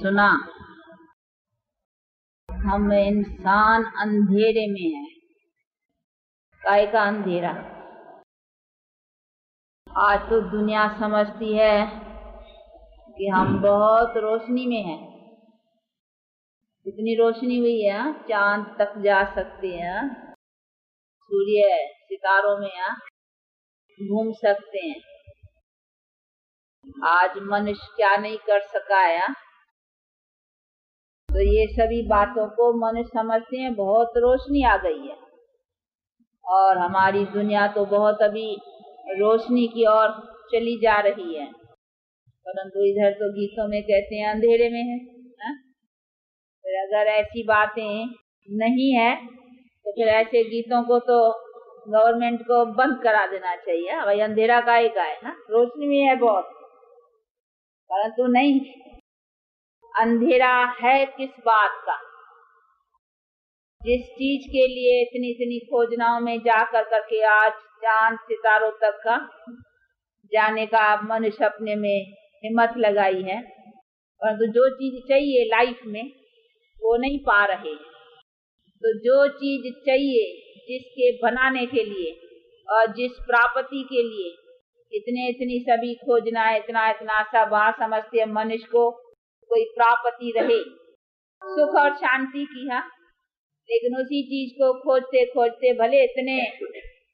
सुना, हम इंसान अंधेरे में हैं। काय का अंधेरा? आज तो दुनिया समझती है कि हम बहुत रोशनी में हैं। इतनी रोशनी हुई है, चांद तक जा सकते हैं, सूर्य सितारों में घूम सकते हैं। आज मनुष्य क्या नहीं कर सका है। तो ये सभी बातों को मनुष्य समझते हैं बहुत रोशनी आ गई है, और हमारी दुनिया तो बहुत अभी रोशनी की ओर चली जा रही है, परंतु इधर तो गीतों में कहते हैं अंधेरे में है। फिर अगर ऐसी बातें नहीं है तो फिर ऐसे गीतों को तो गवर्नमेंट को बंद करा देना चाहिए। भाई अंधेरा काहे का है ना, रोशनी में है बहुत, परंतु नहीं, अंधेरा है किस बात का? जिस चीज के लिए इतनी इतनी खोजनाओं में जा कर करके आज चांद सितारों तक का जाने का मनुष्य अपने में हिम्मत लगाई है, परंतु जो चीज चाहिए लाइफ में वो नहीं पा रहे। तो जो चीज चाहिए जिसके बनाने के लिए और जिस प्राप्ति के लिए इतनी सभी खोजना है, इतना सब समझते हैं मनुष्य को कोई प्राप्ति रहे सुख और शांति की है, लेकिन उसी चीज को खोजते खोजते भले इतने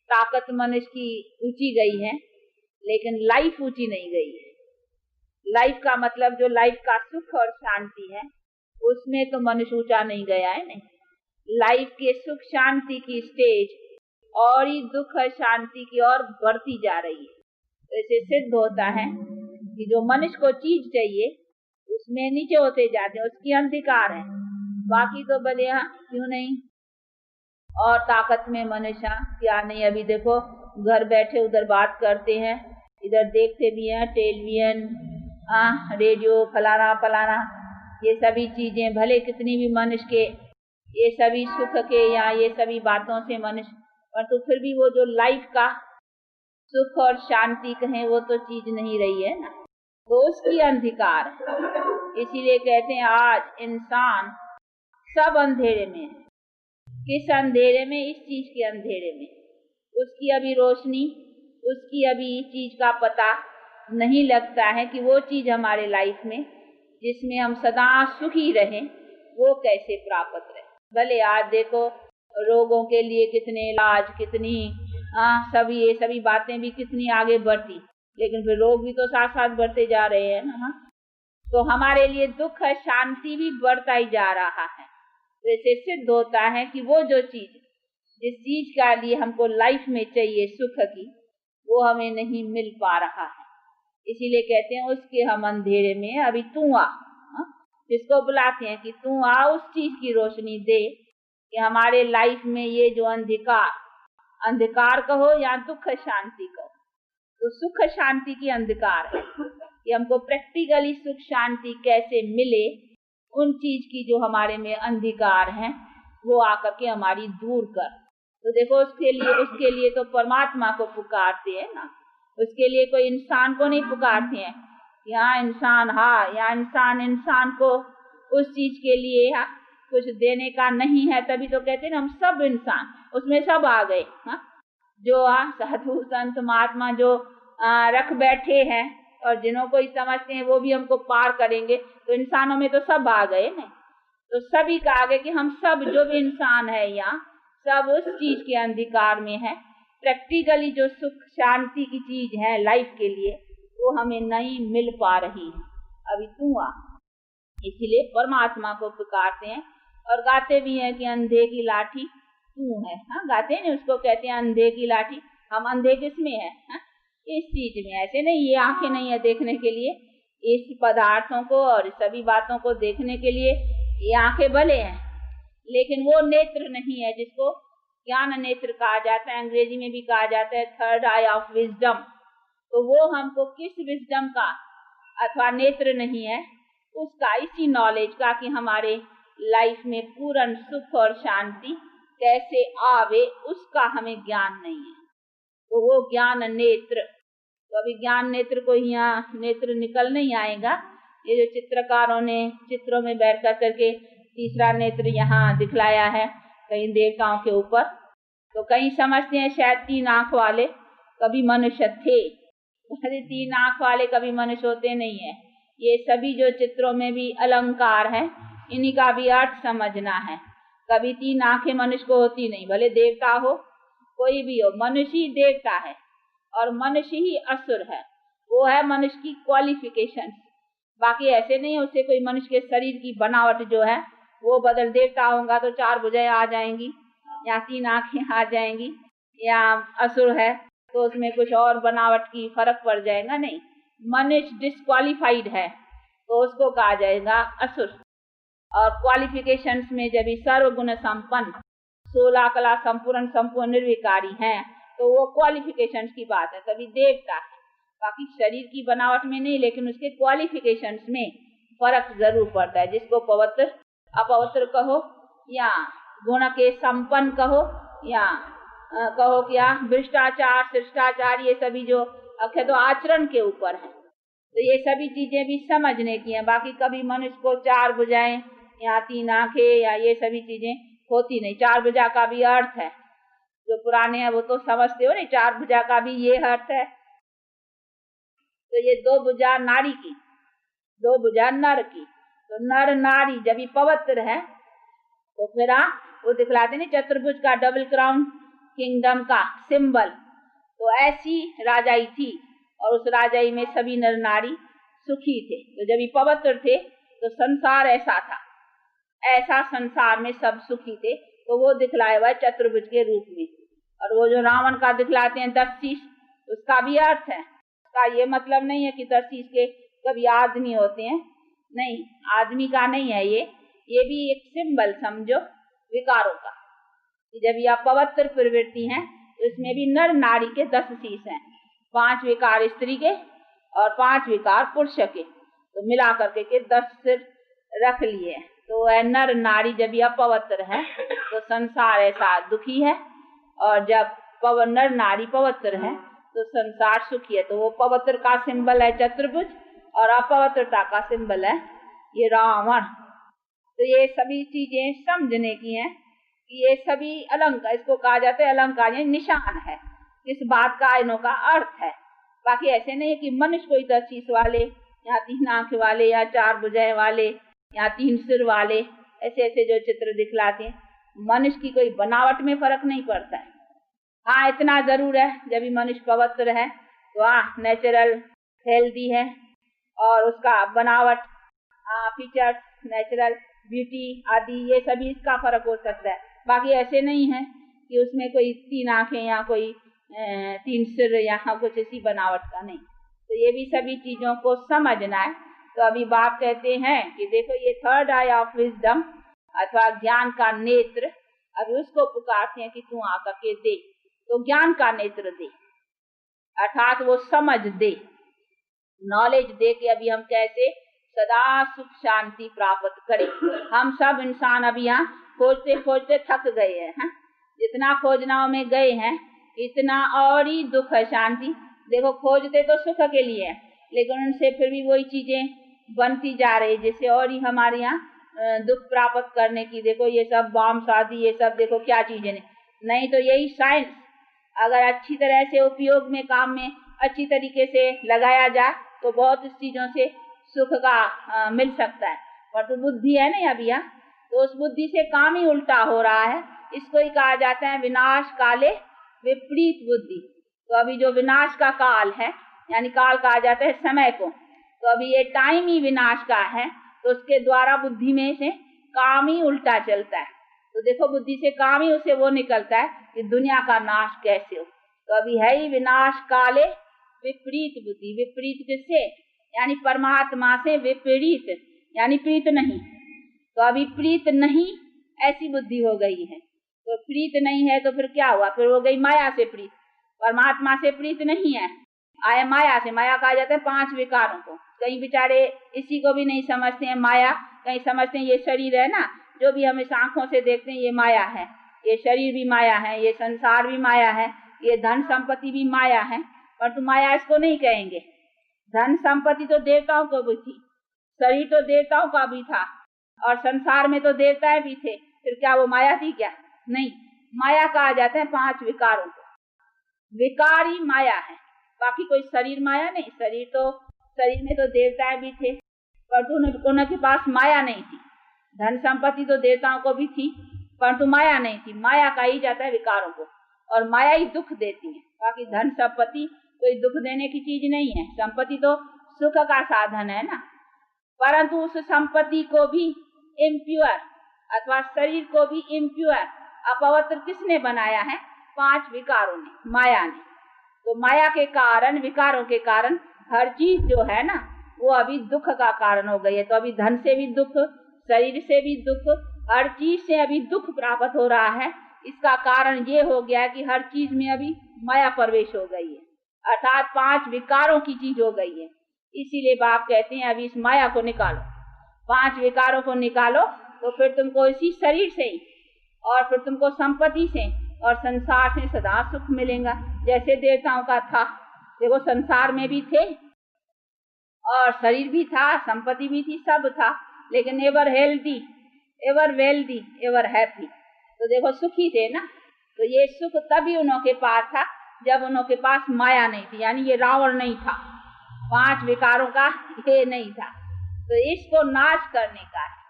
ताकत मनुष्य की ऊंची गई है, लेकिन लाइफ ऊंची नहीं गई है। लाइफ का मतलब जो लाइफ का सुख और शांति है उसमें तो मनुष्य ऊंचा नहीं गया है। नहीं, लाइफ के सुख शांति की स्टेज और ही दुख और शांति की ओर बढ़ती जा रही है। तो इससे सिद्ध होता है कि जो मनुष्य को चीज चाहिए उसमें नीचे होते जाते हैं, उसकी अंधकार है। बाकी तो भले क्यों नहीं, और ताकत में मनुष्य क्या नहीं। अभी देखो घर बैठे उधर बात करते हैं, इधर देखते भी हैं टेलीविजन, रेडियो, फलाना फलाना, ये सभी चीजें भले कितनी भी मनुष्य के ये सभी सुख के या ये सभी बातों से मनुष्य, परंतु फिर भी वो जो लाइफ का सुख और शांति कहें वो तो चीज नहीं रही है ना, तो उसकी अंधकार है। इसीलिए कहते हैं आज इंसान सब अंधेरे में है। किस अंधेरे में? इस चीज के अंधेरे में। उसकी अभी रोशनी, उसकी अभी चीज का पता नहीं लगता है कि वो चीज हमारे लाइफ में जिसमें हम सदा सुखी रहें वो कैसे प्राप्त रहे। भले आज देखो रोगों के लिए कितने इलाज, कितनी ये सभी बातें भी कितनी आगे बढ़ती, लेकिन फिर रोग भी तो साथ साथ बढ़ते जा रहे हैं ना। तो हमारे लिए दुख है, शांति भी बढ़ता ही जा रहा है। तो इससे सिद्ध होता है कि वो जो चीज जिस चीज का लिए हमको लाइफ में चाहिए सुख की, वो हमें नहीं मिल पा रहा है। इसीलिए कहते हैं उसके हम अंधेरे में, अभी तू आ, जिसको बुलाते हैं कि तू आ, उस चीज की रोशनी दे कि हमारे लाइफ में ये जो अंधकार कहो या दुख शांति कहो, तो सुख शांति की अंधकार है कि हमको प्रैक्टिकली सुख शांति कैसे मिले, उन चीज की जो हमारे में अंधकार है वो आकर के हमारी दूर कर। तो देखो उसके लिए तो परमात्मा को पुकारते हैं ना, उसके लिए कोई इंसान को नहीं पुकारते हैं। यहाँ इंसान इंसान को उस चीज के लिए कुछ देने का नहीं है, तभी तो कहते हैं हम सब इंसान उसमें सब आ गए। जो साधु संत महात्मा जो रख बैठे हैं और जिन्हों को समझते हैं वो भी हमको पार करेंगे, तो इंसानों में तो सब आ गए ना। तो सभी का आगे कि हम सब जो भी इंसान है यहाँ सब उस चीज के अंधकार में है। प्रैक्टिकली जो सुख शांति की चीज है लाइफ के लिए वो हमें नहीं मिल पा रही है। अभी तू आ, इसीलिए परमात्मा को पुकारते हैं और गाते भी हैं कि अंधे की लाठी तू है। गाते हैं, उसको कहते हैं अंधे की लाठी। हम अंधे किसमें है? इस चीज में। ऐसे नहीं, ये आंखें नहीं है देखने के लिए इस पदार्थों को और सभी बातों को देखने के लिए, ये आंखें भले हैं, लेकिन वो नेत्र नहीं है जिसको ज्ञान नेत्र कहा जाता है, अंग्रेजी में भी कहा जाता है थर्ड आई ऑफ विजडम। तो वो हमको किस विजडम का अथवा नेत्र नहीं है उसका, इसी नॉलेज का कि हमारे लाइफ में पूर्ण सुख और शांति कैसे आवे उसका हमें ज्ञान नहीं है। तो वो ज्ञान नेत्र, तो अभी ज्ञान नेत्र को यहाँ नेत्र निकल नहीं आएगा, ये जो चित्रकारों ने चित्रों में बैठ कर करके तीसरा नेत्र यहाँ दिखलाया है कई देवताओं के ऊपर, तो कई समझते हैं शायद 3 आंख वाले कभी मनुष्य थे। 3 आंख वाले कभी मनुष्य होते नहीं है। ये सभी जो चित्रों में भी अलंकार है, इन्हीं का भी अर्थ समझना है। कभी 3 आंखें मनुष्य को होती नहीं, भले देवता हो कोई भी हो, मनुष्य ही देवता है और मनुष्य ही असुर है। वो है मनुष्य की क्वालिफिकेशन, बाकी ऐसे नहीं है उससे कोई मनुष्य के शरीर की बनावट जो है वो बदल। देवता होगा तो 4 भुजाएं आ जाएंगी या 3 आंखें आ जाएंगी, या असुर है तो उसमें कुछ और बनावट की फर्क पड़ जाएगा। नहीं, मनुष्य डिस्क्वालिफाइड है तो उसको कहा जाएगा असुर। और क्वालिफिकेशंस में जब सर्वगुण संपन्न 16 कला संपूर्ण संपूर्ण निर्विकारी हैं तो वो क्वालिफिकेशंस की बात है, तभी देवता है। बाकी शरीर की बनावट में नहीं, लेकिन उसके क्वालिफिकेशंस में फर्क जरूर पड़ता है। जिसको पवित्र अपवित्र कहो या गुण के संपन्न कहो या कहो क्या भ्रष्टाचार शिष्टाचार, ये सभी जो अक्षय तो आचरण के ऊपर है, तो ये सभी चीजें भी समझने की हैं। बाकी कभी मनुष्य को 4 भुजाएं या 3 आंखें या ये सभी चीजें होती नहीं। 4 भुजा का भी अर्थ है, जो पुराने हैं वो तो समझते हो नहीं, 4 भुजा का भी ये अर्थ है। तो ये 2 भुजा नारी की, 2 भुजा नर की, तो नर नारी जब भी पवित्र है तो फिर वो दिखलाते नहीं चतुर्भुज का डबल क्राउन किंगडम का सिंबल। तो ऐसी राजाई थी और उस राजाई में सभी नर नारी सुखी थे। तो जब ये पवित्र थे तो संसार ऐसा था, ऐसा संसार में सब सुखी थे, तो वो दिखलाया हुआ चतुर्भुज के रूप में। और वो जो रावण का दिखलाते हैं 10 शीश, उसका भी अर्थ है। उसका ये मतलब नहीं है कि 10 शीश के कभी आदमी होते हैं, नहीं, आदमी का नहीं है ये भी एक सिंबल समझो विकारों का। जब यह पवित्र प्रवृत्ति है तो इसमें भी नर नारी के 10 शीश हैं, 5 विकार स्त्री के और 5 विकार पुरुष के, तो मिला करके के 10 सिर रख लिए। तो वह नर नारी जब यह पवित्र है तो संसार ऐसा दुखी है, और जब नर नारी पवित्र है तो संसार सुखी है। तो वो पवित्र का सिंबल है चतुर्भुज और अपवित्रता का सिंबल है ये रावण। तो ये सभी चीजें समझने की हैं कि ये सभी अलंकार, इसको कहा जाता है अलंकार, ये निशान है इस बात का, इनों का अर्थ है। बाकी ऐसे नहीं कि मनुष्य कोई 10 शीश वाले या 3 आंख वाले या 4 भुजाएं वाले या 3 सिर वाले, ऐसे ऐसे जो चित्र दिखलाते हैं, मनुष्य की कोई बनावट में फर्क नहीं पड़ता है। हाँ, इतना जरूर है जब मनुष्य पवित्र है तो नेचुरल हेल्दी है और उसका बनावट फीचर्स नेचुरल ब्यूटी आदि ये सभी इसका फर्क हो सकता है। बाकी ऐसे नहीं है कि उसमें कोई 3 आंखें या कोई 3 सिर या कुछ ऐसी बनावट का नहीं। तो ये भी सभी चीजों को समझना है। तो अभी बाप कहते हैं कि देखो ये 3rd आई ऑफ विजडम अथवा ज्ञान का नेत्र, अभी उसको पुकारते हैं कि तू आकर के दे, तो ज्ञान का नेत्र दे, अर्थात वो समझ दे, नॉलेज दे कि अभी हम कैसे सदा सुख शांति प्राप्त करें। हम सब इंसान अभी यहाँ खोजते खोजते थक गए हैं, जितना खोजनाओं में गए हैं इतना और ही दुख है शांति। देखो खोजते तो सुख के लिए है, लेकिन उनसे फिर भी वही चीजें बनती जा रही जिससे और ही हमारे यहाँ दुख प्राप्त करने की। देखो ये सब बम शादी ये सब देखो क्या चीजें नहीं, तो यही साइंस अगर अच्छी तरह से उपयोग में काम में अच्छी तरीके से लगाया जाए तो बहुत इस चीजों से सुख का मिल सकता है। पर तो बुद्धि है नहीं अभी यहाँ, तो उस बुद्धि से काम ही उल्टा हो रहा है। इसको ही कहा जाता है विनाश काले विपरीत बुद्धि। तो अभी जो विनाश का काल है, यानी काल कहा जाता है समय को, तो अभी ये टाइम ही विनाश का है, तो उसके द्वारा बुद्धि में से काम ही उल्टा चलता है। तो देखो बुद्धि से काम ही उसे वो निकलता है कि दुनिया का नाश कैसे हो। तो अभी है ही विनाश काले विपरीत बुद्धि। विपरीत किससे, यानी परमात्मा से विपरीत, यानी प्रीत नहीं। तो अभी प्रीत नहीं ऐसी बुद्धि हो गई है। तो प्रीत नहीं है तो फिर क्या हुआ, फिर हो गई माया से प्रीत। परमात्मा से प्रीत नहीं है, आया माया से। माया कहा जाता है 5 विकारों को। कई बेचारे इसी को भी नहीं समझते हैं माया, कहीं समझते हैं ये शरीर है ना, जो भी हम इस आंखों से देखते हैं ये माया है, ये शरीर भी माया है, ये संसार भी माया है, ये धन संपत्ति भी माया है। पर तो माया इसको नहीं कहेंगे। धन संपत्ति तो देवताओं को भी थी, शरीर तो देवताओं का भी था और संसार में तो देवताएं भी थे, फिर क्या वो माया थी क्या? नहीं, माया कहा जाता है 5 विकारों को। विकारी माया है, बाकी कोई शरीर माया नहीं। शरीर में तो देवताएं भी थे, परंतु उनके पास माया नहीं थी। धन संपत्ति तो देवताओं को भी थी, परंतु माया नहीं थी। माया कहा ही जाता है विकारों को, और माया ही दुख देती है। बाकी धन संपत्ति कोई दुख देने की चीज नहीं है। संपत्ति तो सुख का साधन है ना, परंतु उस संपत्ति को भी इम्प्योर अथवा शरीर को भी इम्प्योर अपवित्र किसने बनाया है? 5 विकारों ने, माया ने। तो माया के कारण, विकारों के कारण हर चीज जो है ना वो अभी दुख का कारण हो गई है। तो अभी धन से भी दुख, शरीर से भी दुख, हर चीज से अभी दुख प्राप्त हो रहा है। इसका कारण ये हो गया कि हर चीज में अभी माया प्रवेश हो गई है, अर्थात 5 विकारों की चीज हो गई है। इसीलिए बाप कहते हैं अभी इस माया को निकालो, 5 विकारों को निकालो, तो फिर तुमको इसी शरीर से ही और फिर तुमको संपत्ति से और संसार से सदा सुख मिलेगा, जैसे देवताओं का था। देखो संसार में भी थे और शरीर भी था, संपत्ति भी थी, सब था, लेकिन ever healthy, ever wealthy, ever happy. तो देखो सुखी थे ना। तो ये सुख तभी उनके पास था जब उनके पास माया नहीं थी, यानी ये रावण नहीं था, 5 विकारों का ये नहीं था। तो इसको नाश करने का है।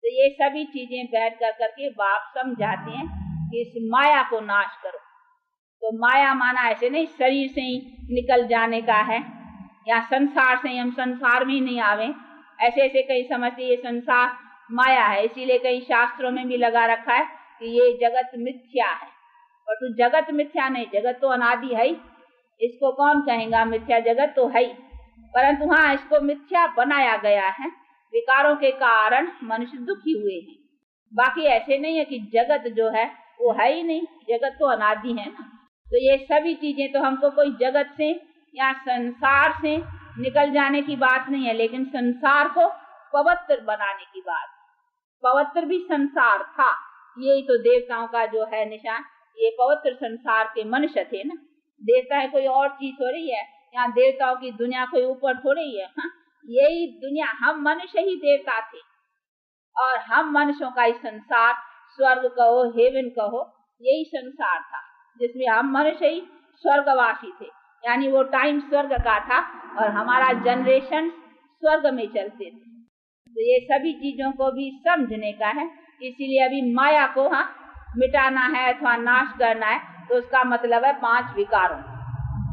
तो ये सभी चीजें बैठ कर करके बाप समझाते हैं कि इस माया को नाश करो। तो माया माना ऐसे नहीं शरीर से ही निकल जाने का है, या संसार से ही हम संसार में ही नहीं आवे, ऐसे ऐसे कई समझते ये संसार माया है। इसीलिए कई शास्त्रों में भी लगा रखा है कि ये जगत मिथ्या है। और तो जगत मिथ्या नहीं, जगत तो अनादि है ही, इसको कौन कहेगा मिथ्या? जगत तो है ही, परंतु हाँ इसको मिथ्या बनाया गया है। विकारों के कारण मनुष्य दुखी हुए हैं। बाकी ऐसे नहीं है कि जगत जो है वो है ही नहीं, जगत तो अनादि है ना। तो ये सभी चीजें तो हमको कोई जगत से या संसार से निकल जाने की बात नहीं है, लेकिन संसार को पवित्र बनाने की बात। पवित्र भी संसार था, यही तो देवताओं का जो है निशान। ये पवित्र संसार के मनुष्य थे ना। देवता है कोई और चीज हो रही है, यहाँ देवताओं की दुनिया कोई ऊपर हो रही है। हाँ, यही दुनिया, हम मनुष्य ही देवता थे और हम मनुष्यों का ही संसार, स्वर्ग कहो हेवन कहो, यही संसार था जिसमें हम मनुष्य ही स्वर्गवासी थे। यानी वो टाइम स्वर्ग का था और हमारा जनरेशन स्वर्ग में चलते थे। तो ये सभी चीजों को भी समझने का है। इसीलिए अभी माया को हाँ मिटाना है अथवा नाश करना है, तो उसका मतलब है 5 विकारों।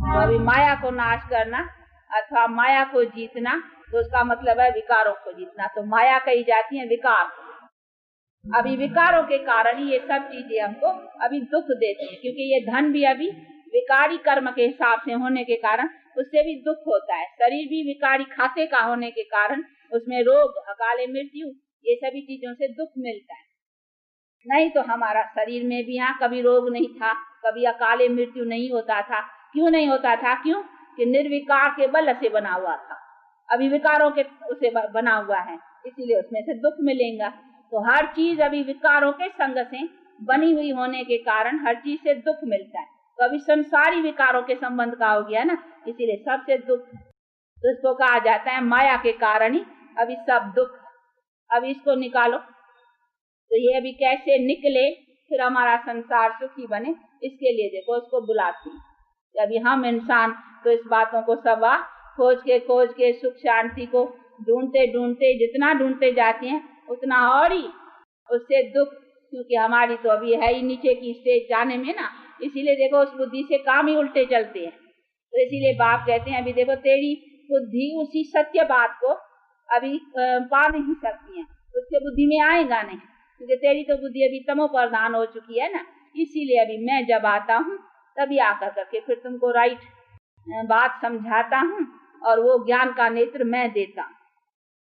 तो अभी माया को नाश करना अथवा माया को जीतना, तो उसका मतलब है विकारों को जीतना। तो माया कही जाती है विकार। अभी विकारों के कारण ही ये सब चीजें हमको अभी दुख देती हैं, क्योंकि ये धन भी अभी विकारी कर्म के हिसाब से होने के कारण उससे भी दुख होता है। शरीर भी विकारी खाते का होने के कारण उसमें रोग, अकाले मृत्यु, ये सभी चीजों से दुख मिलता है। नहीं तो हमारा शरीर में भी यहाँ कभी रोग नहीं था, कभी अकाले मृत्यु नहीं होता था। क्यों नहीं होता था? क्यों कि निर्विकार के बल से बना हुआ था। अभी विकारों के उसे बना हुआ है, इसीलिए उसमें से दुख मिलेगा। तो हर चीज अभी विकारों के संग से बनी हुई होने के कारण हर चीज से दुख मिलता है। तो अभी संसारी विकारों के संबंध का हो गया ना, इसीलिए सबसे दुख। तो इसको कहा जाता है माया के कारण ही अभी सब दुख। अभी इसको निकालो। तो ये अभी कैसे निकले फिर हमारा संसार सुखी बने, इसके लिए देखो उसको बुलाती है। अभी हम इंसान तो इस बातों को सब खोज के सुख शांति को ढूंढते ढूंढते जितना ढूंढते जाते हैं उतना और ही उससे दुख, क्योंकि हमारी तो अभी है ही नीचे की स्टेज जाने में ना। इसीलिए देखो उस बुद्धि से काम ही उल्टे चलते हैं। तो इसीलिए बाप कहते हैं अभी देखो तेरी बुद्धि उसी सत्य बात को अभी पा नहीं सकती है, उसके बुद्धि में आएगा नहीं, क्योंकि तेरी तो बुद्धि अभी तमो प्रधान हो चुकी है ना। इसीलिए अभी मैं जब आता हूँ तभी आकर करके फिर तुमको राइट बात समझाता हूँ, और वो ज्ञान का नेत्र मैं देता हूँ।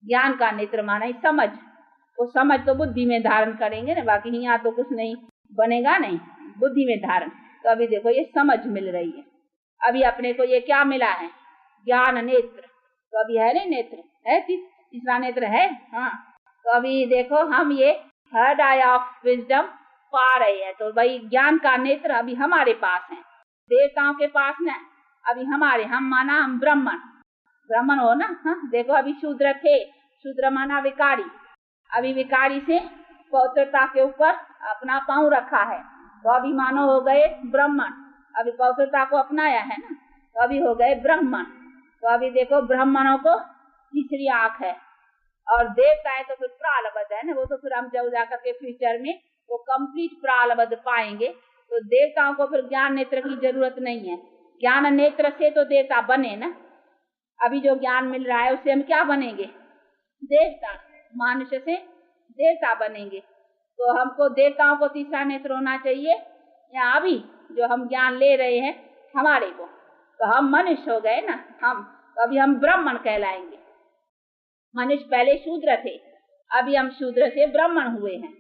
ज्ञान का नेत्र माना ही समझ, वो समझ तो बुद्धि में धारण करेंगे ना, बाकी यहाँ तो कुछ नहीं बनेगा, नहीं बुद्धि में धारण। तो अभी देखो ये समझ मिल रही है। अभी अपने को ये क्या मिला है? ज्ञान नेत्र। तो अभी है नहीं नेत्र, है तीसरा नेत्र है। हाँ, तो अभी देखो हम ये थर्ड आई ऑफ विजडम पा रहे हैं। तो भाई ज्ञान का नेत्र अभी हमारे पास है, देवताओं के पास न, अभी हमारे, हम माना हम ब्राह्मण हो ना। हाँ, देखो अभी शूद्र थे, शूद्र माना विकारी। अभी विकारी से पवित्रता के ऊपर अपना पांव रखा है, तो अभी मानो हो गए ब्राह्मण। अभी पवित्रता को अपनाया है ना, तो अभी हो गए ब्राह्मण। तो अभी देखो ब्राह्मणों को तीसरी आंख है, और देवता है तो फिर प्रालब्ध है ना, वो तो फिर हम जब जाकर के फ्यूचर में वो कंप्लीट प्रालब्ध पाएंगे। तो देवताओं को फिर ज्ञान नेत्र की जरूरत नहीं है, ज्ञान नेत्र से तो देवता बने ना। अभी जो ज्ञान मिल रहा है उससे हम क्या बनेंगे? देवता। मनुष्य से देवता बनेंगे। तो हमको देवताओं को तीसरा नेत्र होना चाहिए, या अभी जो हम ज्ञान ले रहे हैं हमारे को, तो हम मनुष्य हो गए ना हम, तो अभी हम ब्राह्मण कहलाएंगे। मनुष्य पहले शूद्र थे, अभी हम शूद्र से ब्राह्मण हुए हैं।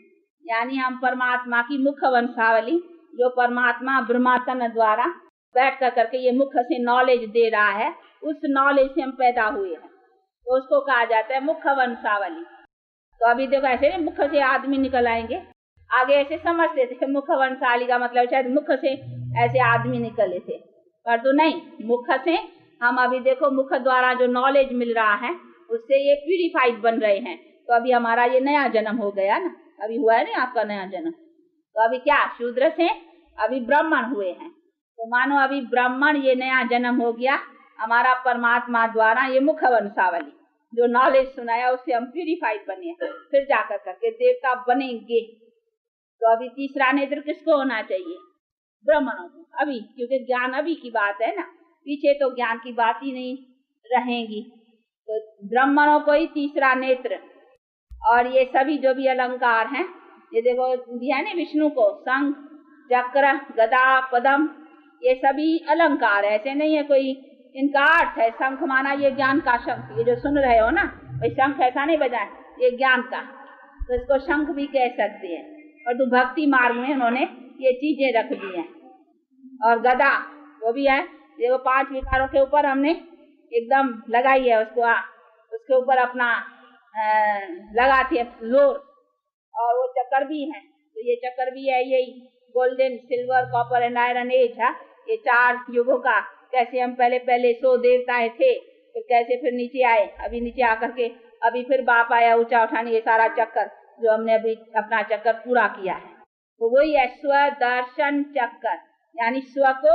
यानी हम परमात्मा की मुख्य वंशावली, जो परमात्मा ब्रह्मातन द्वारा बैठ कर करके ये मुख से नॉलेज दे रहा है, उस नॉलेज से हम पैदा हुए हैं, तो उसको कहा जाता है मुख्य वंशावली। तो अभी देखो ऐसे नहीं मुख से आदमी निकल आएंगे, आगे ऐसे समझते थे मुख्य वंशावली का मतलब शायद मुख से ऐसे आदमी निकले थे, पर तो नहीं, मुख से हम अभी देखो मुख द्वारा जो नॉलेज मिल रहा है उससे ये प्यूरिफाइड बन रहे हैं। तो अभी हमारा ये नया जन्म हो गया ना, अभी हुआ है ना आपका नया जन्म। तो अभी क्या शूद्र से अभी ब्राह्मण हुए हैं, तो मानो अभी ब्राह्मण ये नया जन्म हो गया हमारा परमात्मा द्वारा। ये मुख्य वंशावली जो नॉलेज सुनाया उससे हम प्यूरिफाइड बने, फिर जाकर करके देवता बनेंगे। तो अभी तीसरा नेत्र किसको होना चाहिए? ब्राह्मणों को। अभी क्योंकि ज्ञान अभी की बात है ना, पीछे तो ज्ञान की बात ही नहीं रहेगी। तो ब्राह्मणों को ही तीसरा नेत्र। और ये सभी जो भी अलंकार हैं, ये देखो दिया है विष्णु को, शंख चक्र गदा पद्म, ये सभी अलंकार है, ऐसे नहीं है कोई इनका अर्थ है। शंख माना ये ज्ञान का शंख, ये जो सुन रहे हो ना, भाई शंख ऐसा नहीं बजाए, ये ज्ञान का, तो इसको शंख भी कह सकते हैं। और तो भक्ति मार्ग में उन्होंने ये चीजें रख दी हैं। और गदा वो भी है, ये वो 5 विकारों के ऊपर हमने एकदम लगाई है उसको, उसके ऊपर अपना लगाते हैं जोर। और वो चक्कर भी है, तो ये चक्कर भी है यही golden silver copper and iron age है, ये 4 युगों का। कैसे हम पहले 100 देवताएं थे, फिर कैसे फिर नीचे आए, अभी नीचे आकर के अभी फिर बाप आया ऊंचा उठाने, ये सारा चक्कर जो हमने अभी अपना चक्कर पूरा किया है, तो वही है स्व दर्शन चक्कर। यानी स्व को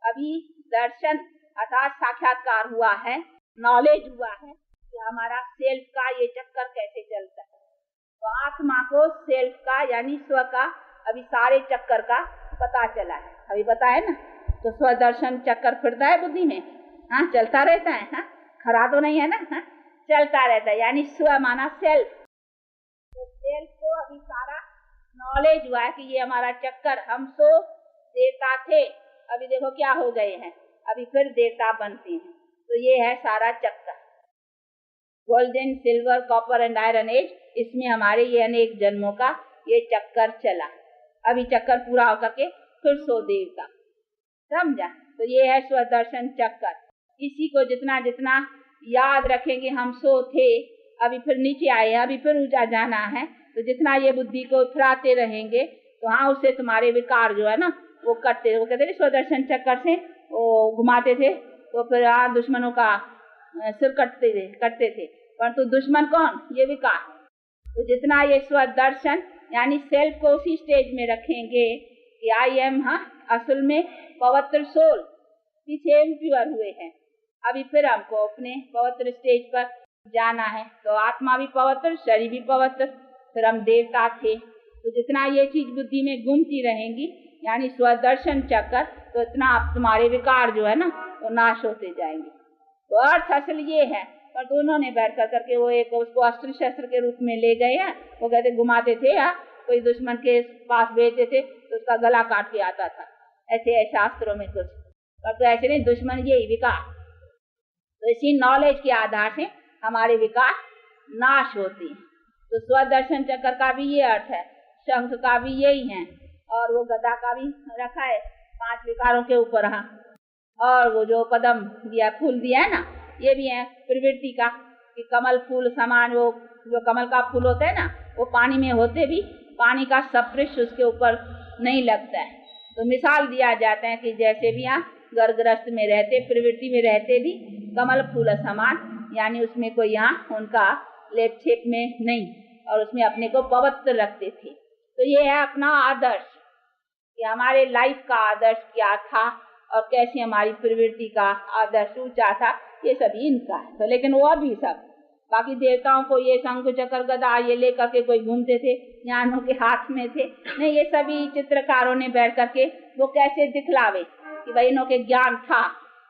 अभी दर्शन अर्थात साक्षात्कार हुआ है, नॉलेज हुआ है कि हमारा सेल्फ का ये चक्कर कैसे चलता है। तो आत्मा को सेल्फ का यानी स्व का अभी सारे चक्कर का पता चला है, अभी बताया ना। तो स्वदर्शन चक्कर फिरता है बुद्धि में, हाँ चलता रहता है, हाँ खरा तो नहीं है ना, हाँ चलता रहता है। यानी स्व माना सेल्फ, तो सेल्फ को अभी सारा नॉलेज हुआ है कि ये हमारा चक्कर, हम तो देवता थे, अभी देखो क्या हो गए हैं, अभी फिर देवता बनते हैं। तो ये है सारा चक्कर, golden silver copper and iron age, इसमें हमारे ये अनेक जन्मों का ये चक्कर चला। अभी चक्कर पूरा होकर के फिर 100 देवता, समझा। तो ये है स्वदर्शन चक्कर। इसी को जितना जितना याद रखेंगे, हम 100 थे, अभी फिर नीचे आए, अभी फिर ऊंचा जाना है, तो जितना ये बुद्धि को फिराते रहेंगे, तो हाँ उससे तुम्हारे विकार जो है ना वो कटते, वो कहते थे स्वदर्शन चक्कर से वो घुमाते थे, तो फिर दुश्मनों का सिर कटते थे। परंतु दुश्मन कौन? ये विकार। तो जितना ये स्वदर्शन यानी सेल्फ को उसी स्टेज में रखेंगे कि आई एम, हाँ असल में पवित्र सोल, पीछे प्योर हुए हैं, अभी फिर हमको अपने पवित्र स्टेज पर जाना है। तो आत्मा भी पवित्र, शरीर भी पवित्र, फिर हम देवता थे। तो जितना ये चीज बुद्धि में घूमती रहेंगी यानी स्वदर्शन चक्कर, तो इतना आप तुम्हारे विकार जो है ना वो नाश होते जाएंगे। तो अर्थ असल ये है, पर दोनों ने बैठ कर करके वो एक उसको अस्त्र शस्त्र के रूप में ले गए हैं। वो कहते घुमाते थे, या कोई दुश्मन के पास भेजते थे तो उसका गला काट के आता था, ऐसे है शास्त्रों में कुछ। पर तो ऐसे नहीं, दुश्मन यही विकार। तो इसी नॉलेज के आधार से हमारे विकार नाश होते हैं। तो स्वदर्शन चक्कर का भी ये अर्थ है, शंख का भी यही है, और वो गदा का भी रखा है 5 विकारों के ऊपर। हाँ, और वो जो पद्म दिया, फूल दिया है ना, ये भी है प्रवृत्ति का, कि कमल फूल समान, वो जो कमल का फूल होता है ना, वो पानी में होते भी पानी का स्पर्श उसके ऊपर नहीं लगता है। तो मिसाल दिया जाता है कि जैसे भी यहाँ गर्भग्रस्त में रहते, प्रवृत्ति में रहते भी कमल फूल समान, यानी उसमें कोई यहाँ उनका लेप छेप में नहीं, और उसमें अपने को पवित्र रखते थे। तो ये है अपना आदर्श कि हमारे लाइफ का आदर्श क्या था और कैसे हमारी प्रवृत्ति का आदर्श ऊंचा था, ये सभी इनका है। तो लेकिन वो भी सब बाकी देवताओं को ये शंख चक्र गदा ये लेकर के कोई घूमते थे, ज्ञानों के हाथ में थे नहीं, ये सभी चित्रकारों ने बैठ करके वो कैसे दिखलावे कि भाई इन्हों के ज्ञान था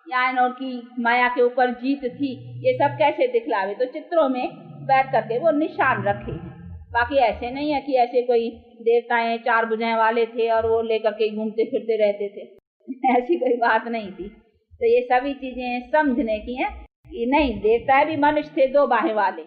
या इन्हों की माया के ऊपर जीत थी, ये सब कैसे दिखलावे। तो चित्रों में बैठ करके वो निशान रखे। बाकी ऐसे नहीं है कि ऐसे कोई देवताएं 4 भुजाएं वाले थे और वो लेकर के घूमते फिरते रहते थे, ऐसी कोई बात नहीं थी। तो ये सभी चीजें समझने की हैं कि नहीं, देवता भी मनुष्य थे 2 बाहें वाले,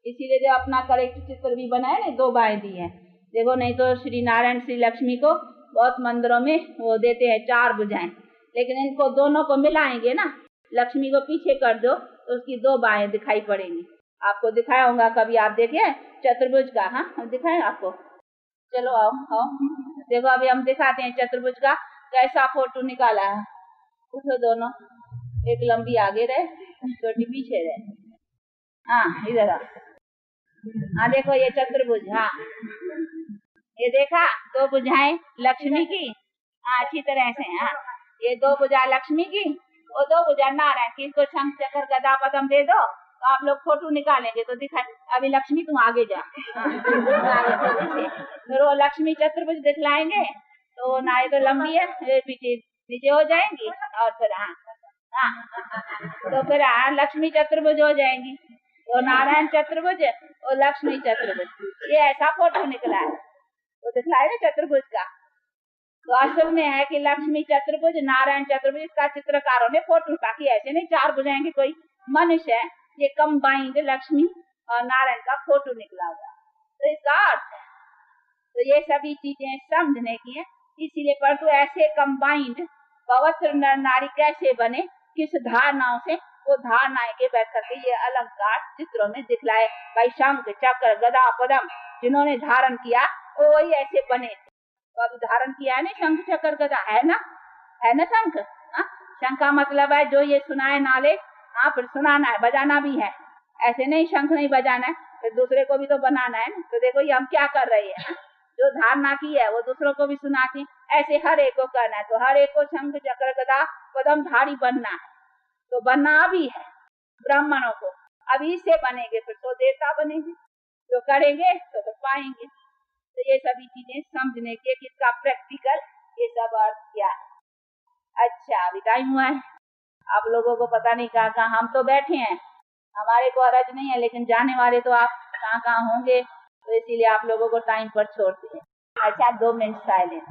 इसीलिए जो अपना करेक्ट चित्र भी बनाए ना 2 बाहें दी हैं। देखो नहीं तो श्री नारायण श्री लक्ष्मी को बहुत मंदिरों में वो देते हैं 4 भुजाएं, लेकिन इनको दोनों को मिलाएंगे ना, लक्ष्मी को पीछे कर दो तो उसकी 2 बाहें दिखाई पड़ेंगी। आपको दिखाया होगा कभी, आप देखे चतुर्भुज का? हाँ दिखाएं आपको, चलो आओ आओ देखो अभी हम दिखाते हैं चतुर्भुज का कैसा फोटो निकाला है। उठो दोनों, एक लंबी आगे रहे छोटी पीछे रहे। हाँ इधर आओ, हाँ देखो ये चतुर्भुज, हाँ ये देखा 2 भुजाएं लक्ष्मी की, हाँ अच्छी तरह से। हाँ ये 2 भुजा लक्ष्मी की और 2 भुजा नारायण की। इसको शंख चक्र गदा पद्म दे दो तो आप लोग फोटो निकालेंगे तो दिखा। अभी लक्ष्मी तुम आगे जा, आगे फिर वो लक्ष्मी चतुर्भुज दिखलाएंगे तो ना ये तो लंबी है, पीछे नीचे हो जाएंगी और फिर हाँ तो फिर लक्ष्मी चतुर्भुज हो जाएंगी, तो नारायण चतुर्भुज और लक्ष्मी चतुर्भुज। ये ऐसा फोटो निकला है तो दिखलाएगा चतुर्भुज का। तो असल में है कि लक्ष्मी चतुर्भुज नारायण चतुर्भुज, इसका चित्रकारों ने फोटो, बाकी ऐसे नहीं 4 भुजाएं की कोई मनुष्य है, ये कंबाइंड लक्ष्मी और नारायण का फोटो निकला हुआ, तो इसका अर्थ है। तो ये सभी चीजें समझने की है, इसीलिए परंतु ऐसे कंबाइंड पवित्र नर नारी कैसे बने, किस धारणाओं से, वो धारणाएं के बैठ करके ये अलंकार चित्रों में दिखलाए। भाई शंख चक्र गदा पद्म जिन्होंने धारण किया वो वही ऐसे बने थे। तो अभी धारण किया है ना शंख चक्र गदा, है ना शंख। शंख का मतलब है जो ये सुनाए नाले, हाँ फिर सुनाना है, बजाना भी है। ऐसे नहीं शंख नहीं बजाना है, फिर दूसरे को भी तो बनाना है ना। तो देखो ये हम क्या कर रहे हैं, जो धारणा की है वो दूसरों को भी सुनाते हैं, ऐसे हर एक को करना है। तो हर एक को शंख चक्र गदा पद्म धारी बनना है, तो बनना भी है ब्राह्मणों को। अभी इससे बनेंगे फिर तो देवता बनेंगे, जो करेंगे तो फिर पाएंगे। तो ये सभी चीजें समझने के किसका प्रैक्टिकल ये सब अर्थ क्या है। अच्छा अभी टाइम हुआ है, आप लोगों को पता नहीं कहाँ हम तो बैठे हैं, हमारे को हरज नहीं है, लेकिन जाने वाले तो आप कहाँ होंगे, तो इसीलिए आप लोगों को टाइम पर छोड़ते हैं। अच्छा 2 मिनट साइलेंस।